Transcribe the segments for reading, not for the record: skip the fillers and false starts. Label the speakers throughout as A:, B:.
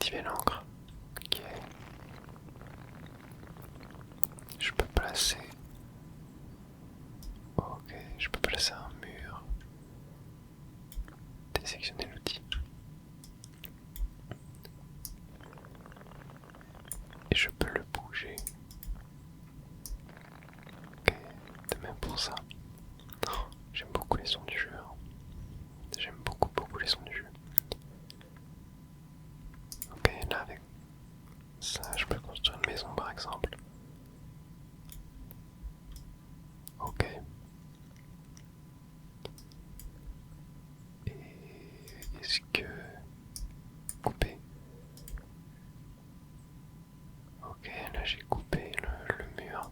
A: activer l'encre. Ok. Je peux placer. Ok, je peux placer un mur. Désélectionner l'outil. Et je peux le bouger. Ok, de même pour ça. Oh, j'aime beaucoup les sons du jeu. Hein. J'aime beaucoup les sons du jeu. Ok, là avec ça, je peux construire une maison par exemple. Ok. Et est-ce que... couper. Ok, là j'ai coupé le mur.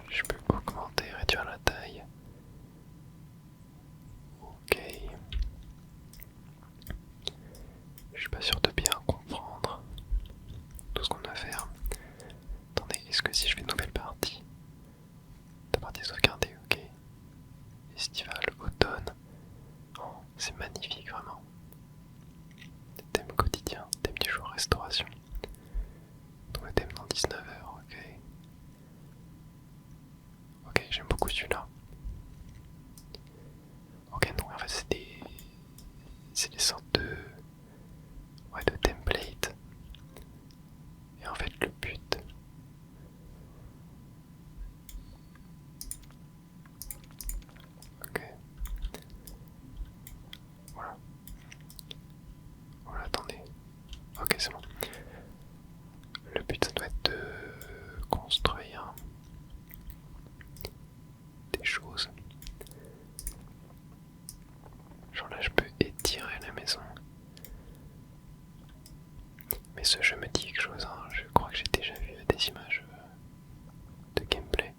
A: Je peux augmenter, réduire la taille. Ok. Je suis pas sûr de bien comprendre tout ce qu'on a à faire. Attendez, est-ce que si je fais une nouvelle partie, la partie sauvegardée, ok. Estival, automne. Oh, c'est magnifique vraiment. Thème quotidien, thème du jour, restauration. Donc le thème dans 19 h, ok. Ok, j'aime beaucoup celui-là. Ok, donc en fait c'est des sortes de... ouais, de template. Et en fait le but... Ok. Voilà. Voilà, attendez. Ok, c'est bon. Le but ça doit être de construire des choses. Genre là je peux étirer la maison. Mais ce jeu me dit quelque chose, hein. Je crois que j'ai déjà vu des images de gameplay.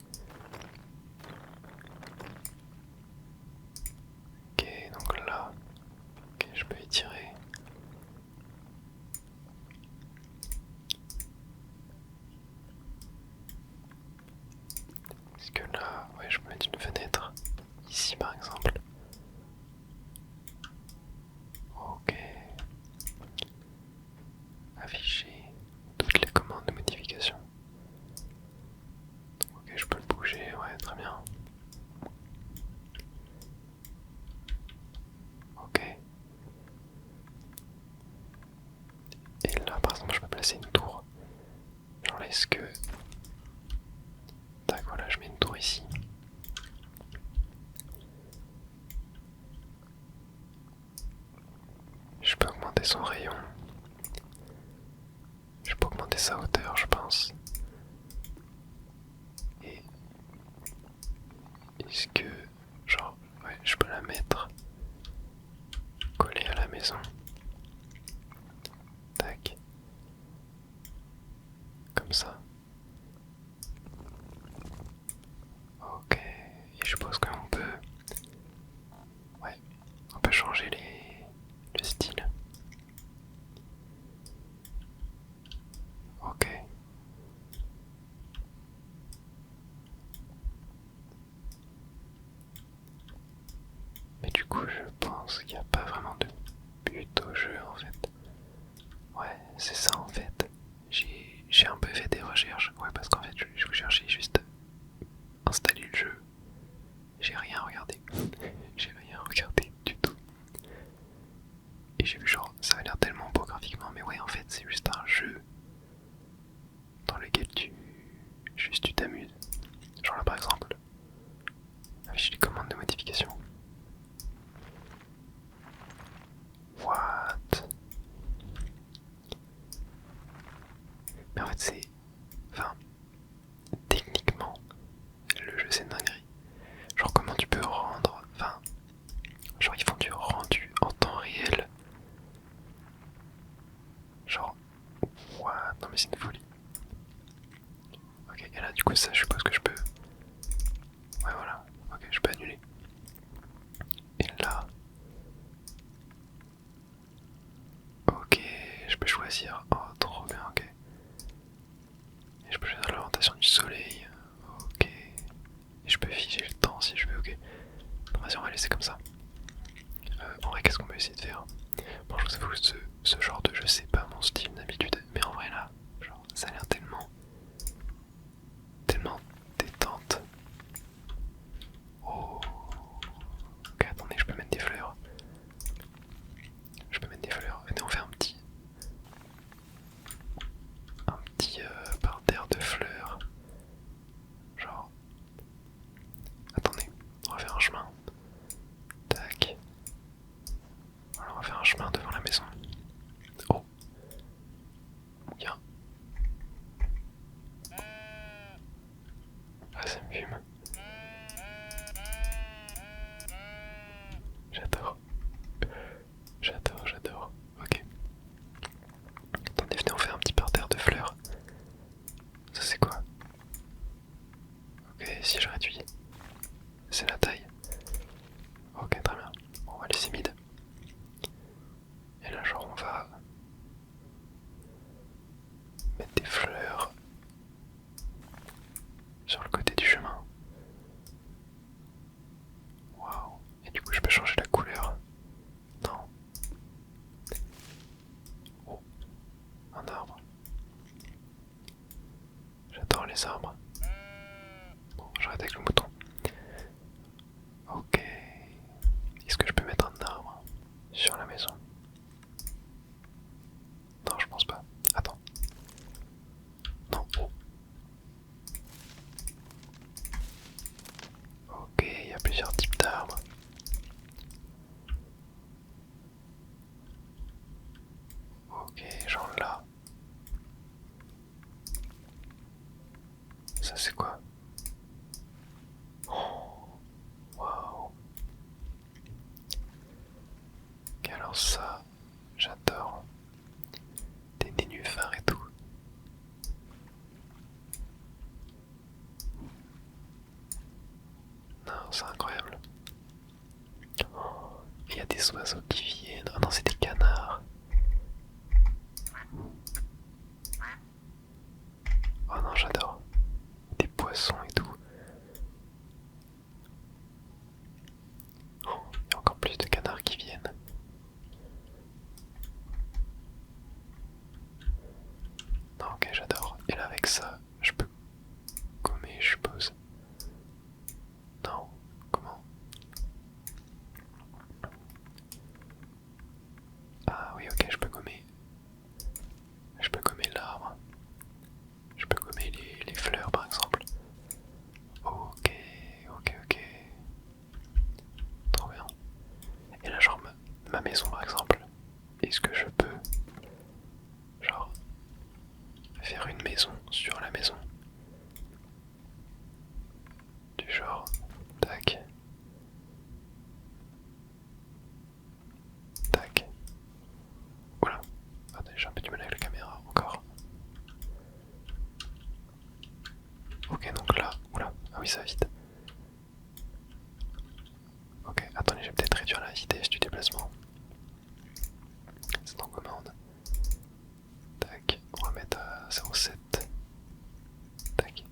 A: Ok, donc là, ok, je peux étirer. Est-ce que là, ouais, je peux mettre une fenêtre ici par exemple. Ok. Afficher toutes les commandes de modification. Ok, je peux le bouger, ouais, très bien. Ok. Et là, par exemple, je peux placer une tour. Genre là, est-ce que... tac, voilà, je mets une tour ici. Je peux augmenter son rayon. Je peux augmenter sa hauteur, je pense. Et est-ce que... genre, ouais, je peux la mettre collée à la maison. Tac. Comme ça. Ok. Et je suppose qu'on peut... ouais, on peut changer le style. Ok. Mais du coup, je pense qu'il n'y a pas vraiment de but au jeu en fait. Ouais, c'est ça en fait. J'ai un peu fait des recherches. Ouais, parce qu'en fait, je cherchais juste installer le jeu. J'ai rien regardé. J'ai rien regardé du tout. Et j'ai vu genre, ça a l'air tellement beau graphiquement, mais ouais, en fait, c'est juste un jeu dans lequel tu t'amuses. Genre là, par exemple, afficher les commandes de modification. What? Mais en fait, c'est... enfin, techniquement, le jeu c'est une dinguerie. Genre comment tu peux rendre... enfin, genre ils font du rendu en temps réel. Genre, what? Non mais c'est une folie. Ok, et là du coup ça je suppose que je peux... ouais voilà, ok je peux annuler. Et là... ok, je peux choisir... oh trop bien, ok. Et je peux choisir l'orientation du soleil. Ok. Et je peux figer le temps si je veux, ok. Non, vas-y, on va laisser comme ça. essayer de faire. Bon, je vous avoue, ce genre de jeu, c'est pas mon style d'habitude, mais en vrai là, genre, ça a l'air tellement détente. Oh, ok, attendez, je peux mettre des fleurs. Venez, on fait un petit parterre de fleurs. Genre, attendez, on va faire un chemin. Tac. Voilà, on va faire un chemin devant la maison. Oh, tiens. Ah, ça me fume. J'adore. J'adore. Ok. Attendez, venez, on fait un petit parterre de fleurs. Ça, c'est quoi? Ok, si je réduis, c'est la taille. Ok, très bien. On va laisser mid. Et là, genre, on va mettre des fleurs sur le côté du chemin. Waouh. Et du coup, je peux changer la couleur. Non. Oh, un arbre. J'adore les arbres. Bon, j'arrête avec le mouton. Ok. Est-ce que je peux mettre un arbre sur la maison? Non, je pense pas. Attends. Non. Oh. Ok, il y a plusieurs types d'arbres. Ok, genre là. Ça c'est quoi? Oh, waouh. Ok, alors ça, j'adore. Des nénuphars et tout. Non, c'est incroyable. Oh, il y a des oiseaux qui viennent. Oh non, c'est des canards. Oh non, j'adore. Des poissons et tout. Oh, il y a encore plus de canards qui viennent. Non, ok, j'adore. Et là, avec ça, je peux gommer, je suppose. Non, comment? Ah oui, ok, je peux gommer. Je peux gommer l'arbre. Je peux gommer les fleurs, par exemple. Ok, ok. Trop bien. Et là, genre, ma maison, par exemple. Est-ce que je peux, genre, faire une maison sur la maison? Du genre, tac, tac. Oula, attendez, j'ai un peu du mal avec la caméra, encore. Ok, donc là, oula, ah oui, ça va vite. Ok, attendez, je vais peut-être réduire la vitesse du déplacement. C'est en commande. Tac, on va mettre à 0,7. Tac.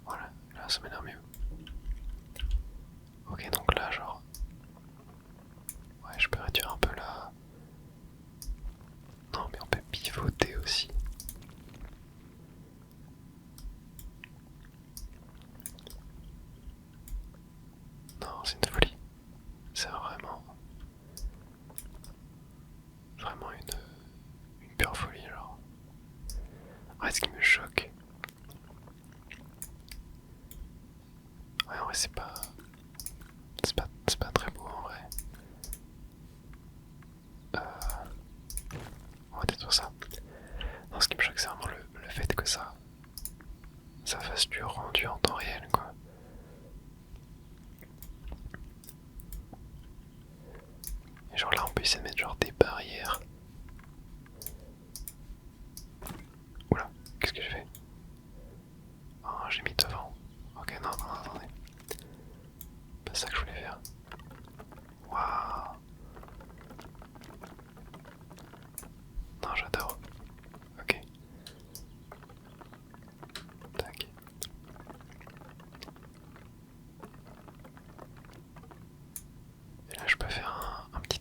A: Voilà, là ça m'énerve mieux. Ok, donc là, genre. Ouais, je peux réduire un peu là. Non, mais on peut pivoter aussi. Non, c'est une folie. C'est vraiment une pure folie, genre. Ouais, ce qui me choque. Ouais, en vrai, c'est pas très beau en vrai. On va détruire ça. Non, ce qui me choque, c'est vraiment le fait que ça fasse du rendu en temps réel, quoi. Et genre là, on peut essayer de mettre genre des barrières. Oula, qu'est-ce que j'ai fait? Oh, j'ai mis devant. Ok, non, attendez. Pas ça que je voulais faire. Waouh. Non, j'adore. Ok. Tac. Et là, je peux faire un petit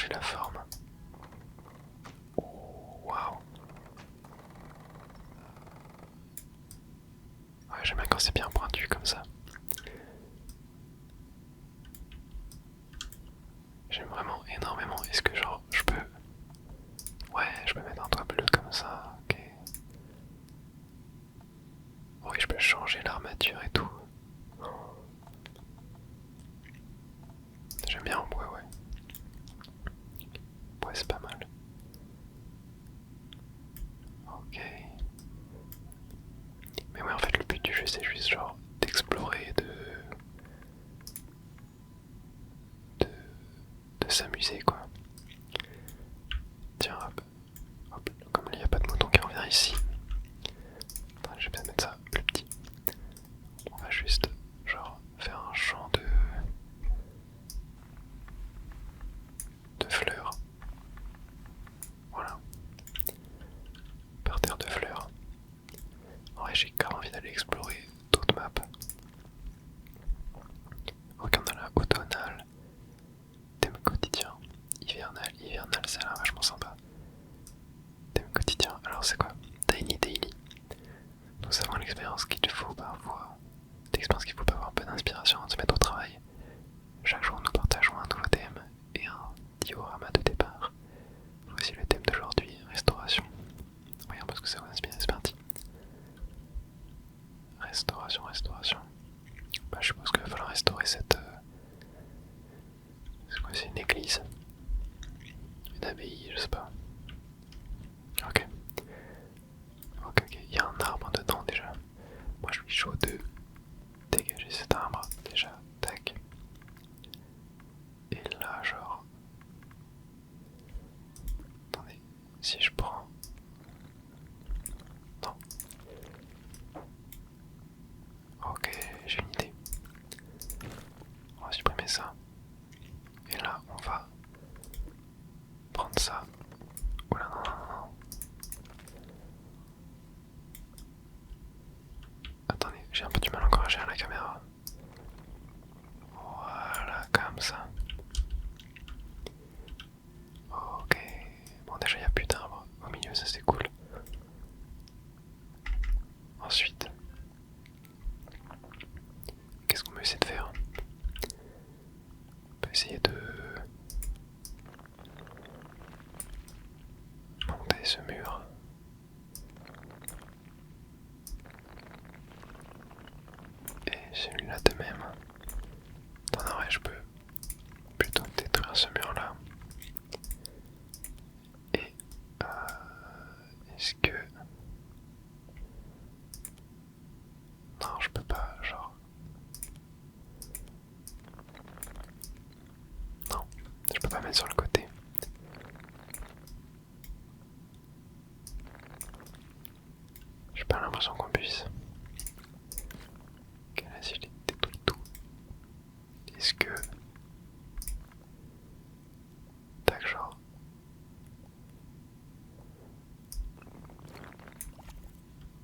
A: changer la forme. Oh, waouh. Ouais, j'aime bien quand c'est bien pointu comme ça. J'aime vraiment énormément. Est-ce que genre je peux... Ouais, je peux mettre un toit bleu comme ça, ok. Oui, je peux changer l'armature et tout. J'aime bien, ouais, ouais. Ouais, c'est pas mal. Ok. Mais ouais, en fait, le but du jeu, c'est juste genre d'explorer, de s'amuser, quoi. Tiens, hop. Hop. Comme il n'y a pas de mouton qui revient ici. Attends, je vais peut-être mettre ça plus petit. On va juste, genre, faire un champ de fleurs. Voilà. Par terre de fleurs. En vrai, j'ai grave envie d'aller explorer d'autres maps. Regarde, on a la automnale, thème quotidien, hivernal, ça a l'air vachement sympa. Thème quotidien, alors c'est quoi? Tiny Daily. Nous avons l'expérience qu'il faut parfois. L'expérience qu'il faut avoir un peu d'inspiration avant de se mettre au travail. Chaque jour, nous partageons un nouveau thème et un diorama de départ. Voici le thème d'aujourd'hui, restauration. Regarde parce que ça va inspirer, c'est parti. Restauration. Bah, je suppose qu'il va falloir restaurer cette... C'est quoi, c'est une église? Une abbaye, je sais pas. Ok. Ok, il y a un arbre dedans déjà. Moi je suis chaud de dégager cet arbre déjà. Tac. Et là, genre... Attendez, si je prends... Non. Ok, j'ai une idée. On va supprimer ça. Et là, on va prendre ça. Oula, non. Attendez, j'ai un peu du mal encore à gérer la caméra. Voilà, comme ça. Ok. Bon, déjà, il n'y a plus d'arbres au milieu, ça c'est cool. Ensuite, qu'est-ce qu'on peut essayer de faire? On peut essayer de monter ce mur. Et celui-là de même. Attends, non, ouais, je peux plutôt détruire ce mur-là. Et est-ce que... Non, je peux pas, genre... Non, je peux pas mettre sur le côté. J'ai pas l'impression qu'on puisse. Ok, là, si je détruis tout. Est-ce que... Tac, genre...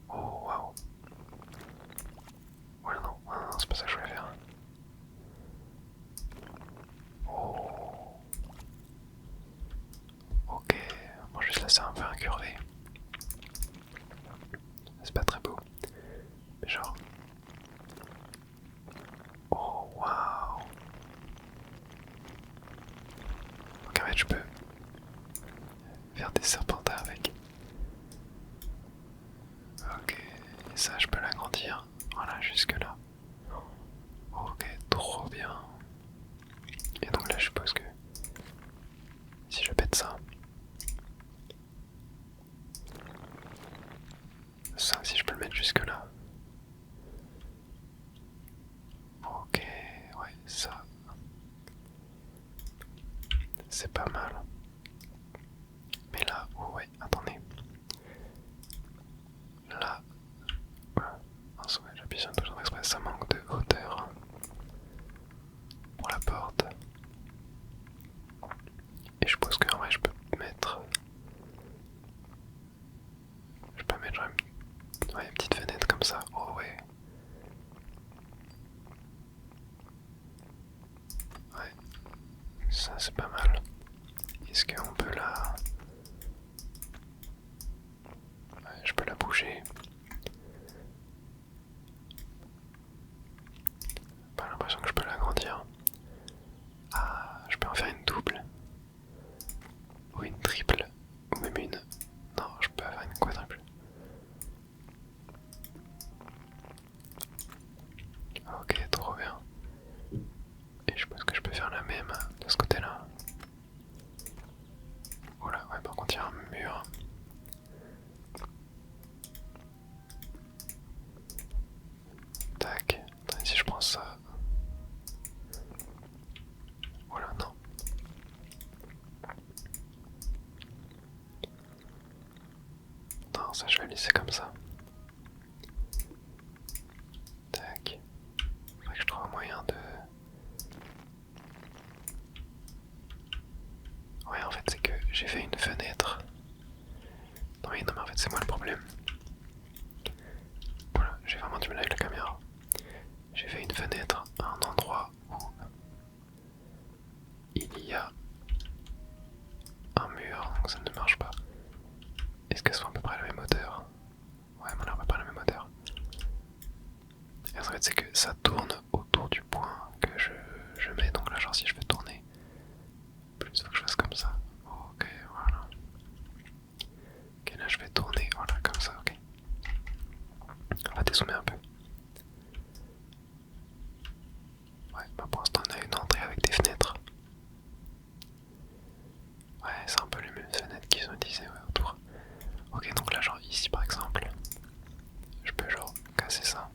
A: Oh, waouh. Ouais, non, c'est pas ça que je voulais faire. Oh. Ok, bon, juste là, c'est un peu incurvé. C'est pas très beau. Mais genre... Oh, waouh. Donc en fait, je peux faire des serpentins avec. Ok, et ça, je peux l'agrandir. Voilà, jusque là. Ok, trop bien. Et donc là, je suppose que si je pète ça, si je peux le mettre jusque là. Ok, ouais, ça, c'est pas mal. Mais là, oh ouais, attendez. Là, voilà. Ouais, j'appuie sur un bouton express, ça manque de hauteur pour la porte. Et je suppose qu'en vrai, je peux mettre... Je peux mettre genre une petite fenêtre comme ça. Oh ouais. Ouais. Ça, c'est pas mal. Est-ce qu'on peut la... Ouais, je peux la bouger. Pas l'impression que je peux l'agrandir. Ah, je peux en faire une double. Ou une triple. Ou même une... Non, je peux faire une quadruple. Ok, trop bien. Et je pense que je peux faire la même de ce côté-là. Voilà, ouais, par contre il y a un mur. Tac, attends, si je prends ça. Voilà, non. Non, ça je vais le laisser comme ça. Tac. Faudrait que je trouve un moyen de... Ouais, en fait c'est que j'ai fait une fenêtre. Non mais en fait c'est moi le problème. Voilà, j'ai vraiment du mal avec la caméra. J'ai fait une fenêtre à un endroit où il y a un mur, donc ça ne marche pas. Est-ce qu'elles sont à peu près à la même hauteur? Ouais, elles m'ont l'air à peu près à la même hauteur. Et en fait c'est que ça tourne autour du point que je mets, donc là genre si je veux tourner, plus il faut que je fasse comme ça. Ok, voilà. Ok, là je vais tourner, voilà, comme ça, ok. On va dézoomer un peu. Ouais, bah pour l'instant on a une entrée avec des fenêtres. Ouais, c'est un peu les mêmes fenêtres qu'ils ont utilisées autour. Ok, donc là genre ici par exemple, je peux genre casser ça.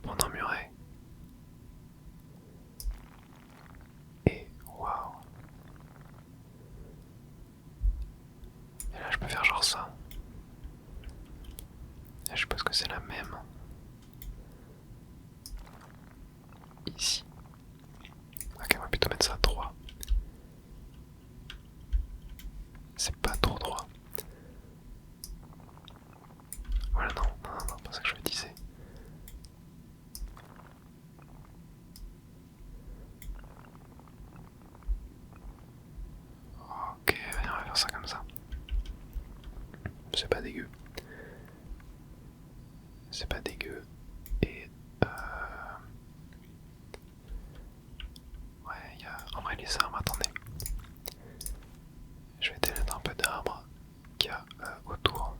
A: Prendre un muret. Et waouh. Et là je peux faire genre ça. Et je suppose que c'est la même. Ici. Ok, on va plutôt mettre ça à 3. C'est pas trop droit. Voilà, non, pas ça que je me disais. Ok, on va faire ça comme ça. C'est pas dégueu. C'est pas dégueu. Et ouais, il y a... En vrai, les arbres, attendez. Je vais délettre un peu d'arbres qu'il y a autour.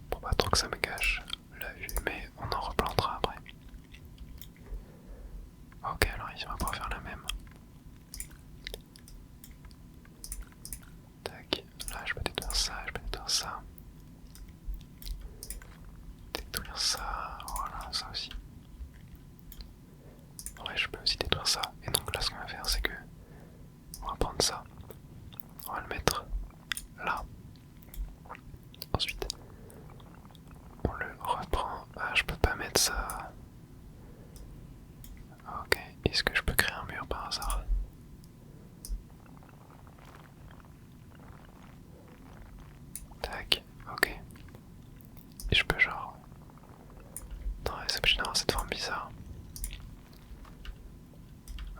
A: Pour pas trop que ça me gâche la vue, mais on en replantera après. Ok, alors ici on va pouvoir faire la même. Tac, là je peux détruire ça, je peux détruire ça. Détruire ça, voilà, ça aussi. Ouais, je peux aussi détruire ça. Et donc là ce qu'on va faire c'est que on va prendre ça. On va le mettre là. Ensuite, on le reprend. Ah, je peux pas mettre ça. Ok, est-ce que je peux créer un mur par hasard? Tac, ok. Et je peux genre... Non, c'est obligé d'avoir cette forme bizarre.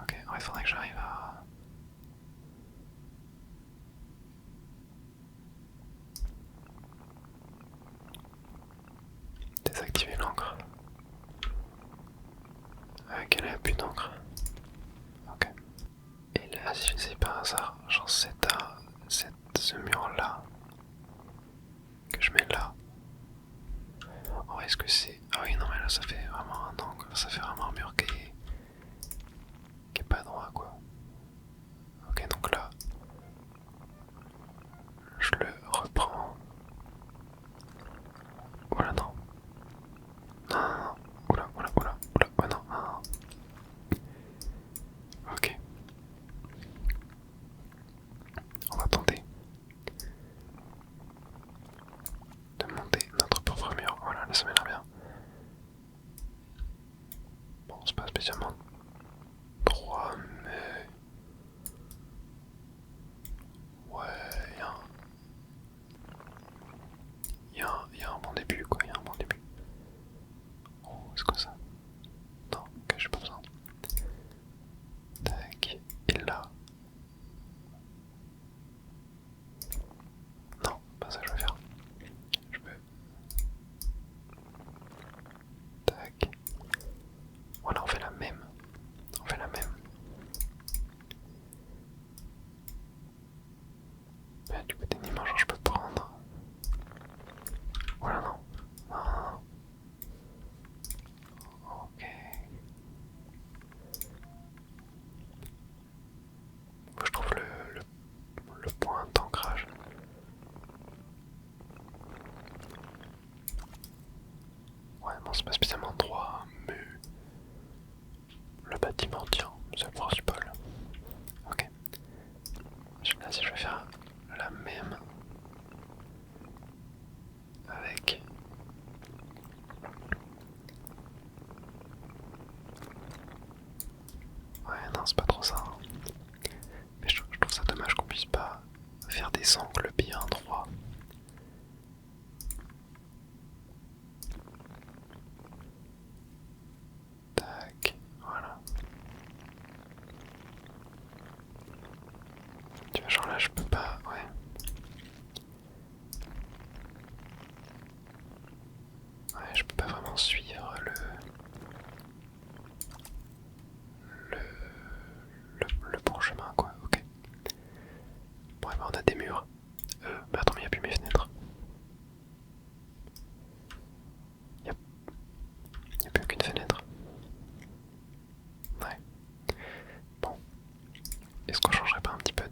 A: Ok, ouais, il faudrait que j'arrive à... désactiver l'encre. Ok, là, il n'y a plus d'encre. Ok. Et là, si je sais par hasard, genre ce mur-là, que je mets là. Oh, est-ce que c'est... Ah oui, non, mais là, ça fait vraiment un angle. Ça fait vraiment un mur qui est pas droit, quoi. Ok, donc là, je le reprends. Voilà, non. Non, non, non. Oula, oula, oula, oula. Ouais, non, non, non. Ok. On va tenter de monter notre propre mur. Voilà, là ça m'a l'air bien. Bon, c'est pas spécialement des angles bien droits. Tac, voilà. Tu vois, genre là, je peux pas, ouais. Ouais, je peux pas vraiment suivre le, le bon chemin, quoi, ok. Bon, et ben on a des murs. Bah attends, mais y a plus mes fenêtres. Y a plus aucune fenêtre. Ouais. Bon. Est-ce qu'on changerait pas un petit peu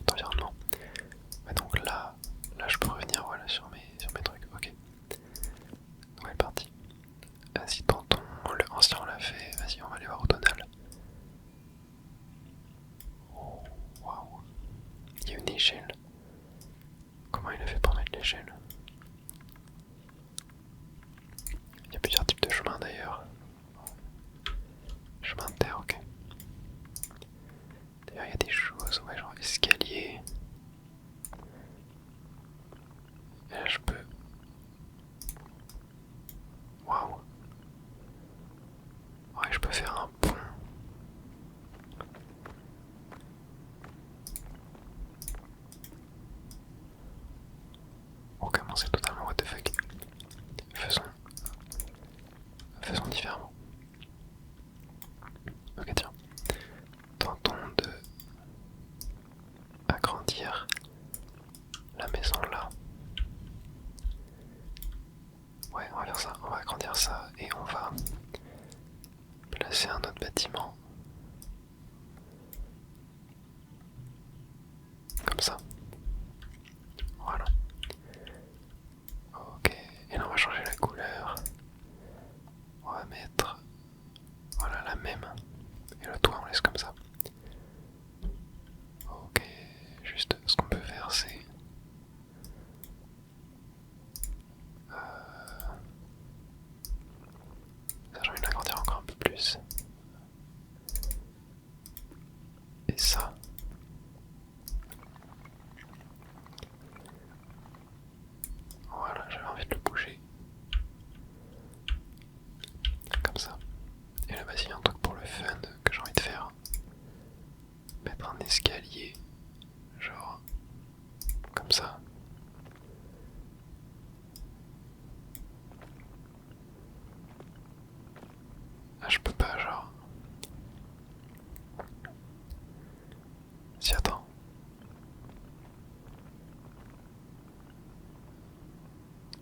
A: d'environnement? Ouais, donc là je peux revenir voilà, sur mes trucs, ok. Nouvelle partie. Vas-y, tentons le ancien, on l'a fait. Vas-y, on va aller voir au tonal. Oh, waouh. Il y a une échelle. Comment il a fait pour mettre l'échelle? Il y a plusieurs types de chemins d'ailleurs. Chemin de terre, ok. D'ailleurs, il y a des choses, ouais, genre escalier. Et là, je peux. Waouh. Ouais, je peux faire un pont. Oh, comment c'est totalement what the fuck. Faisons différemment. Ok, tiens. Tentons de agrandir la maison là. Ouais, on va faire ça. On va agrandir ça et on va placer un autre bâtiment. Comme ça. Voilà. Ok. Et là, on va changer la couleur. On va mettre. Voilà, la même. Et le toit, on laisse comme ça. Ok. Juste, ce qu'on peut faire, c'est. Ça, j'ai envie de l'agrandir encore un peu plus. Et ça. Voilà, j'avais envie de le bouger. Comme ça. Et là, vas-y, un truc pour le fun que j'ai envie de faire. Mettre un escalier. Genre. Comme ça. Ah, je peux pas, genre. Si, attends.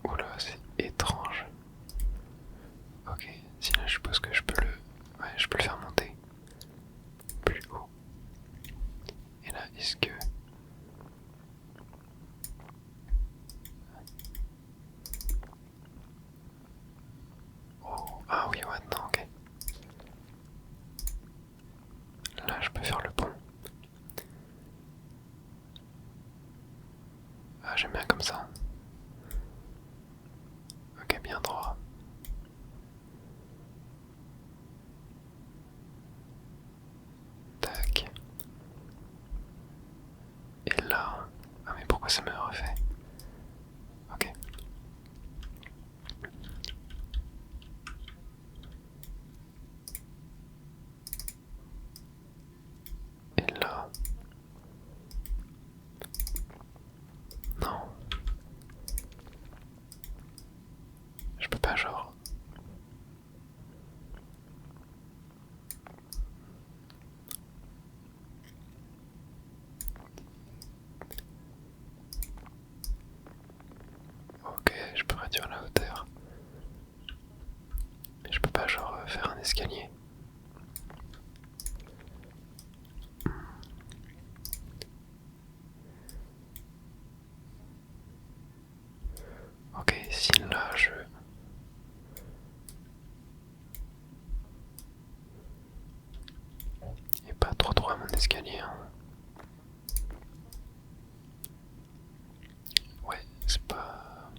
A: Oula, c'est étrange. Ok, si là, je suppose que je peux le. Ouais, je peux le faire monter plus haut. Et là, est-ce que. Oh, ah oui, maintenant, ok. Là, je peux faire le pont. Ah, j'aime bien comme ça. Ok, bien droit. Tac. Et là. Ah, mais pourquoi ça me refait? Ok. Et là. Non. Je peux pas, genre. Ok, je peux réduire la hauteur. Mais je peux pas, genre, faire un escalier. Ok, si là je. Et pas trop droit à mon escalier. Hein. Ouais, c'est pas.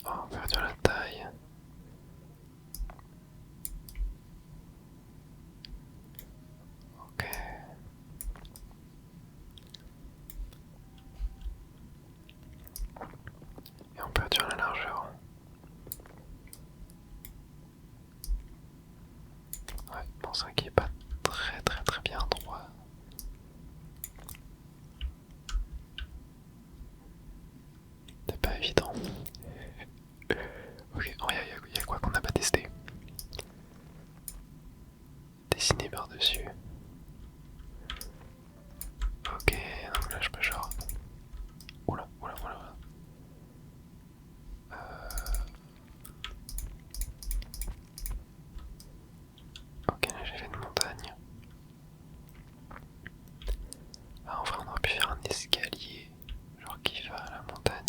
A: Oh, on va réduire la taille. pense qu'il est pas très bien droit. C'est pas évident. Ok, il y a quoi qu'on n'a pas testé? Dessiner par-dessus. Ok, donc là je peux genre... Oula. Ok, là j'ai fait une montagne. Ah, en vrai, on aurait pu faire un escalier, genre qui va à la montagne.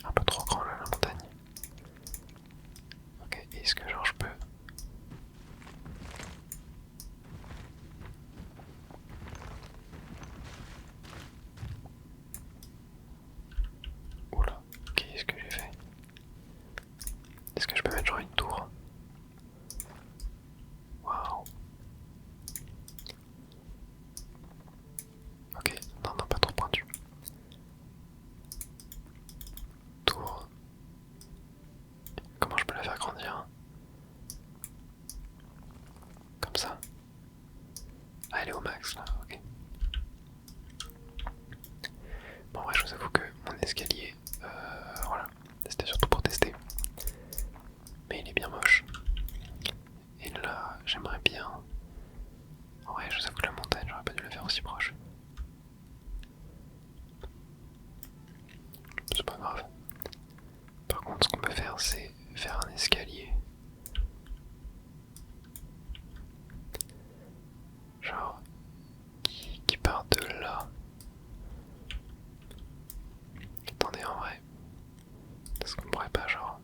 A: Un peu trop grand là, la montagne. Ok, est-ce que genre je peux... Oula, qu'est-ce que j'ai fait? Est-ce que je peux mettre genre une tour? Waouh. Ok, non, pas trop pointu. Tour. Comment je peux la faire grandir? Comme ça. Ah, elle est au max là, ok. Bon, en vrai, je vous avoue que mon escalier, voilà, c'était surtout pour tester. Mais il est bien moche. Et là, j'aimerais bien... En vrai, je vous avoue que la montagne, j'aurais pas dû la faire aussi proche. C'est pas grave. Par contre, ce qu'on peut faire, c'est faire un escalier. Genre, qui part de là. Attendez, en vrai. Est-ce qu'on pourrait pas, genre...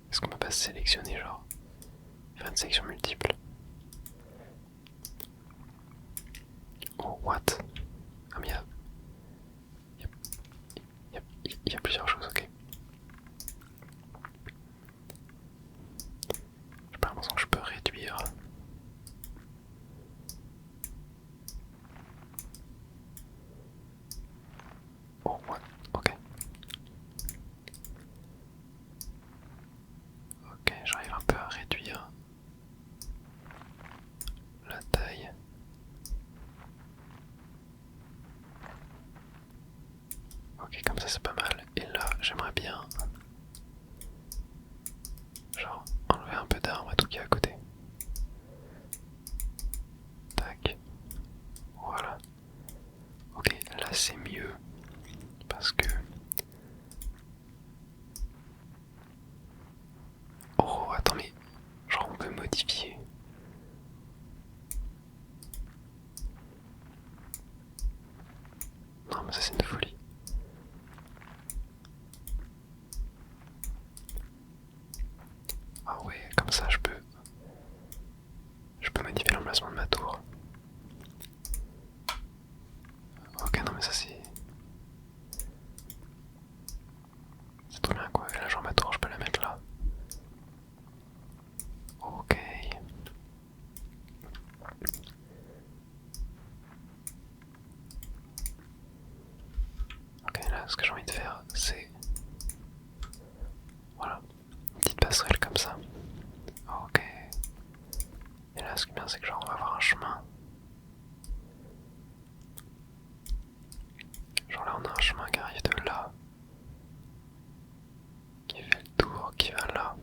A: Est-ce qu'on peut pas sélectionner, genre... Faire une sélection multiple? Oh, what? Ah, mais il y a plusieurs choses, ok. J'ai pas l'impression que je peux réduire. Oh, what? Ok. Ok, j'arrive un peu à réduire la taille. Ok, comme ça c'est pas mal. Et là, j'aimerais bien... Genre, enlever un peu d'arbre à tout qui est à côté. Tac. Voilà. Ok, là c'est mieux. Parce que... Oh, attends, mais... Genre, on peut modifier. Non, mais ça c'est une folie. Ah ouais, comme ça je peux... Je peux modifier l'emplacement de ma tour. Ok, non mais ça c'est... C'est trop bien quoi. Et là genre ma tour je peux la mettre là. Ok. Ok, là ce que j'ai envie de faire c'est... Voilà. Une petite passerelle comme ça. Ok. Et là ce qui est bien c'est que genre on va avoir un chemin. Genre là on a un chemin qui arrive de là. Qui fait le tour, qui va là.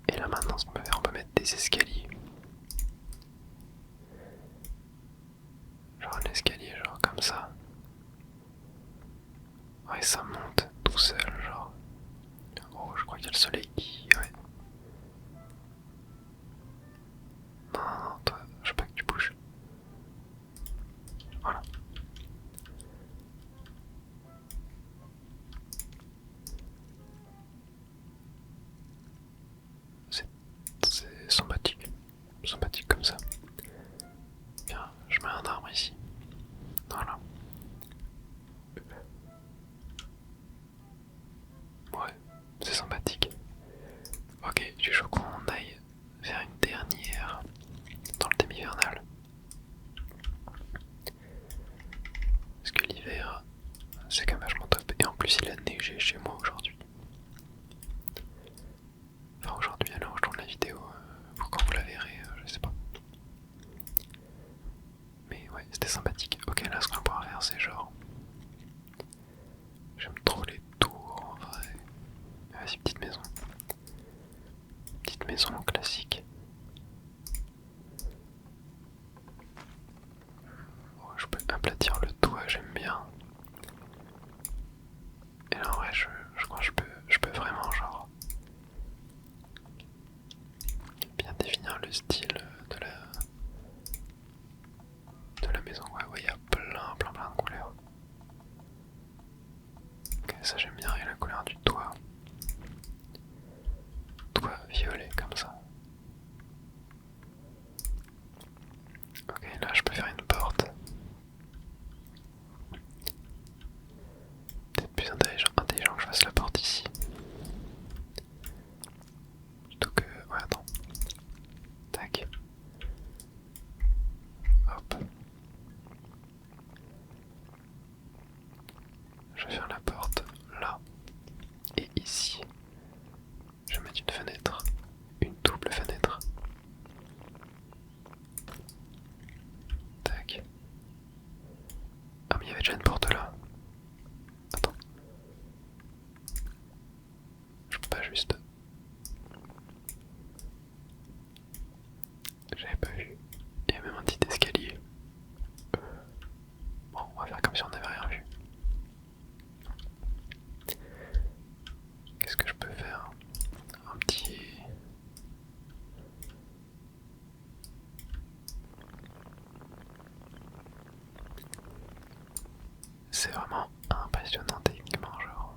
A: Et là maintenant ce qu'on peut faire, on peut mettre des escaliers. Genre un escalier genre comme ça. Ouais, ça monte tout seul genre. Oh, je crois qu'il y a le soleil qui... Ouais. Non, toi, je veux pas que tu bouges. Voilà. C'est sympathique. Sympathique comme ça. Bien, je mets un arbre ici. Voilà. Ouais, c'est sympathique. Ok, je suis chaud qu'on aille faire une dernière dans le thème hivernal. Parce que l'hiver, c'est plus il a neigé chez moi aujourd'hui. Enfin aujourd'hui, alors je tourne la vidéo, pour quand vous la verrez, je sais pas. Mais ouais, c'était sympathique. Ok, là ce qu'on va pouvoir faire c'est genre... J'aime trop les tours en vrai. Vas-y, petite maison. Petite maison classique. Oh, je peux aplatir le toit, j'aime bien. Et là en vrai je crois que je peux vraiment genre bien définir le style de la maison. Ouais, il y a plein de couleurs. Ok, ça j'aime bien, et la couleur du toit. Toit violet comme ça. Ok, là je peux faire une porte. Peut-être plus intelligent que je fasse la porte ici. Plutôt que... Ouais, attends. Tac. Hop. Je vais faire la porte là. Et ici. Je vais mettre une fenêtre. Une double fenêtre. Tac. Ah mais il y avait déjà une porte là. Attends. Je peux pas juste... J'avais pas vu. Il y a même un petit escalier. Bon, on va faire comme si on n'avait rien vu. Qu'est-ce que je peux faire? Un petit... C'est vraiment impressionnant techniquement, genre.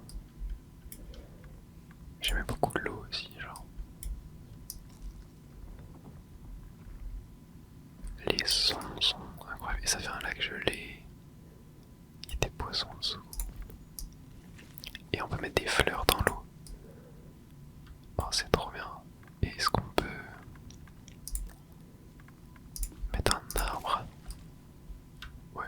A: J'aimais beaucoup l'eau aussi, genre. Les sons sont incroyables. Et ça fait un lac gelé. Il y a des poissons dessous. Et on peut mettre des fleurs dans l'eau. Oh, c'est trop bien. Et est-ce qu'on peut mettre un arbre? Ouais.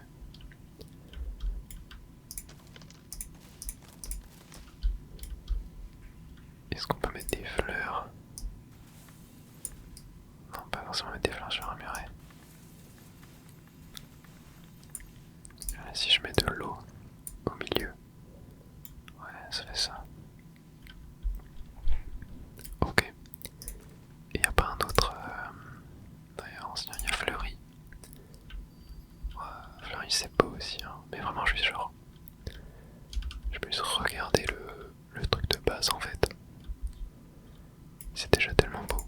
A: Est-ce qu'on peut mettre des fleurs? Non, pas forcément mettre des fleurs sur un muret. Si je mets de l'eau au milieu, ouais, ça fait ça. Ok. Et y a pas un autre... D'ailleurs, il y a Fleury. Ouais, Fleury c'est beau aussi, hein. Mais vraiment juste genre... Je peux juste regarder le truc de base en fait. C'est déjà tellement beau.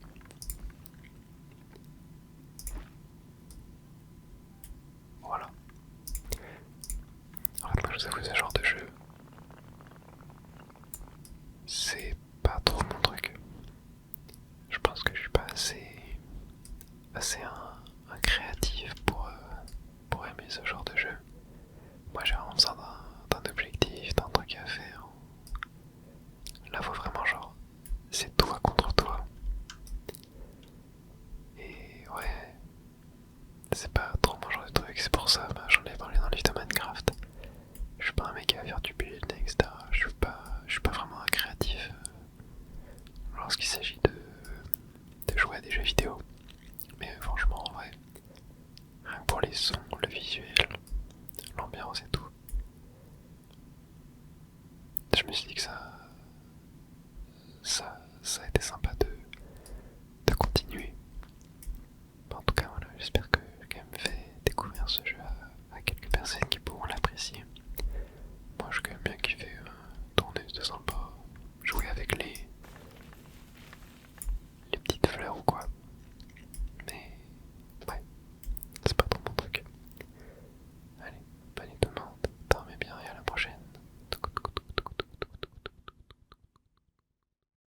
A: Voilà. En fait, moi je vous avoue, ce genre de jeu, c'est pas trop mon truc. Je pense que je suis pas assez un créatif pour aimer ce genre de jeu. Moi j'ai vraiment besoin d'un objectif, d'un truc à faire. Là faut vraiment genre, c'est toi contre toi. Et ouais, c'est pas trop mon genre de truc, c'est pour ça, j'en ai parlé dans le livre de Minecraft. Je suis pas un mec à faire du build, etc. Je suis pas vraiment un créatif lorsqu'il s'agit de jouer à des jeux vidéo. Mais franchement, en vrai, rien que pour les sons, le visuel, l'ambiance et tout, je me suis dit que ça